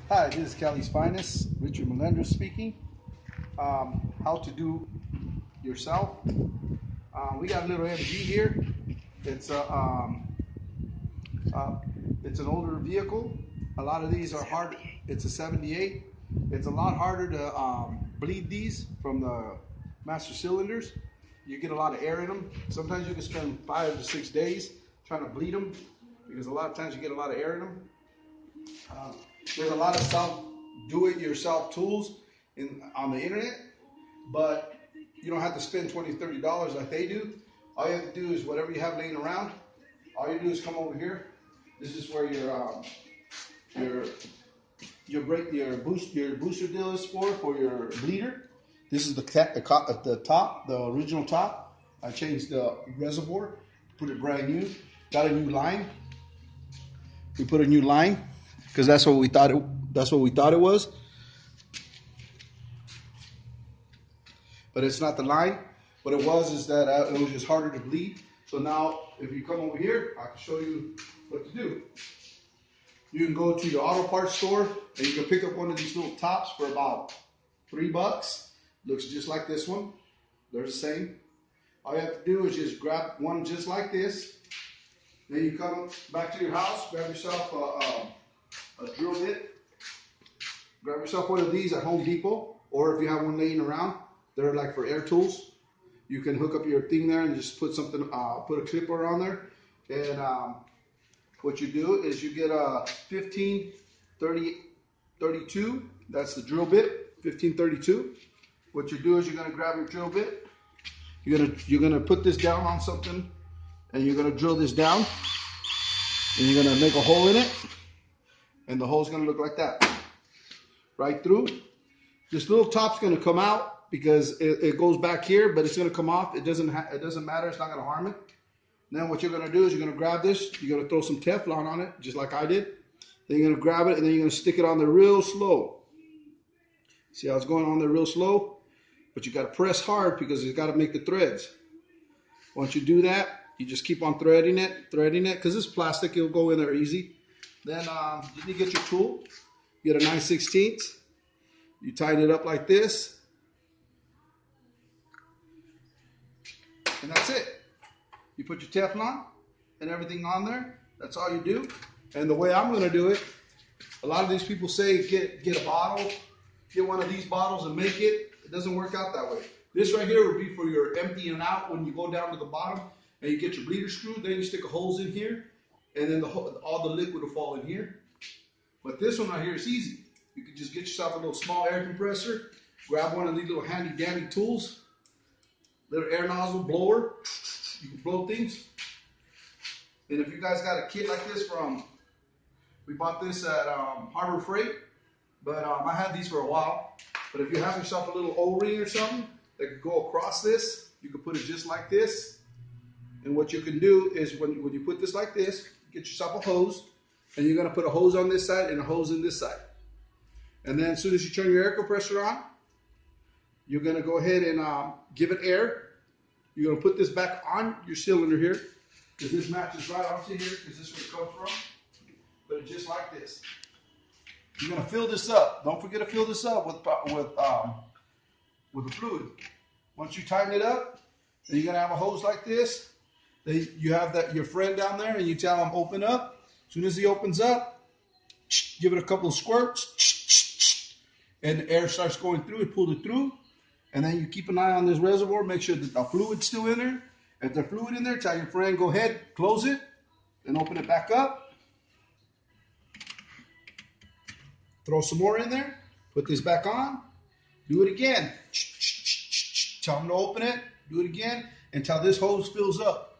Hi, this is Cali's Finest, Richard Melendres speaking. How to do yourself. We got a little MG here. It's a it's an older vehicle. A lot of these are hard. It's a 78. It's a lot harder to bleed these from the master cylinders. You get a lot of air in them. Sometimes you can spend 5 to 6 days trying to bleed them because a lot of times you get a lot of air in them. There's a lot of do-it-yourself tools on the internet, but you don't have to spend $20, $30 like they do. All you have to do is whatever you have laying around. All you do is come over here. This is where your booster deal is for your bleeder. This is the top, the original top. I changed the reservoir, put it brand new. Got a new line. We put a new line because that's what we thought it was. But it's not the line. What it was is that it was just harder to bleed. So now, if you come over here, I can show you what to do. You can go to your auto parts store and you can pick up one of these little tops for about $3. Looks just like this one. They're the same. All you have to do is just grab one just like this. Then you come back to your house, grab yourself a drill bit. Grab yourself one of these at Home Depot, or if you have one laying around, they're like for air tools. You can hook up your thing there and just put something, put a clipper on there. And what you do is you get a 1532. That's the drill bit, 1532. What you do is you're gonna grab your drill bit. You're gonna put this down on something, and you're gonna drill this down, and you're gonna make a hole in it, and the hole's gonna look like that, right through. This little top's gonna come out because it goes back here, but it's gonna come off. It doesn't matter. It's not gonna harm it. Then what you're gonna do is you're gonna grab this. You're gonna throw some Teflon on it, just like I did. Then you're gonna grab it, and then you're gonna stick it on there real slow. See how it's going on there real slow? But you gotta press hard because it's gotta make the threads. Once you do that, you just keep on threading it, because it's plastic, it'll go in there easy. Then you get your tool. You get a 9/16. You tighten it up like this. And that's it. You put your Teflon and everything on there. That's all you do. And the way I'm gonna do it, a lot of these people say get a bottle, get one of these bottles and make it. It doesn't work out that way. This right here would be for your emptying out when you go down to the bottom and you get your bleeder screw. Then you stick a hose in here, and then all the liquid will fall in here. But this one right here is easy. You can just get yourself a little small air compressor, grab one of these little handy dandy tools, little air nozzle blower. You can blow things. And if you guys got a kit like this we bought this at Harbor Freight, but I had these for a while. But if you have yourself a little O-ring or something that could go across this, you can put it just like this. And what you can do is when you put this like this, get yourself a hose, and you're gonna put a hose on this side and a hose in this side. And then as soon as you turn your air compressor on, you're gonna go ahead and give it air. You're gonna put this back on your cylinder here, because this matches right onto here, because this is where it comes from. But it's just like this. You're gonna fill this up. Don't forget to fill this up with the fluid. Once you tighten it up, then you're gonna have a hose like this. Then you have your friend down there, and you tell him open up. As soon as he opens up, give it a couple of squirts, and the air starts going through it. Pull it through, and then you keep an eye on this reservoir. Make sure that the fluid's still in there. If there's fluid in there, tell your friend go ahead, close it, and open it back up. Throw some more in there, put this back on, do it again. Tell them to open it, do it again until this hose fills up.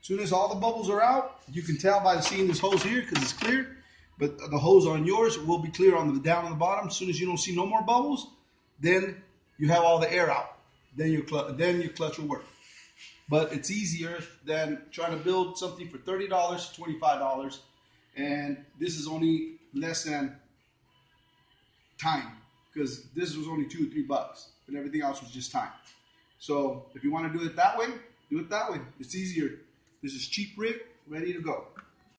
As soon as all the bubbles are out, you can tell by seeing this hose here because it's clear, but the hose on yours will be clear down on the bottom. As soon as you don't see no more bubbles, then you have all the air out. Then your clutch will work. But it's easier than trying to build something for $30 to $25, and this is only less than time, because this was only $2 or $3 and everything else was just time. So if you want to do it that way, do it that way. It's easier. This is cheap rig, ready to go.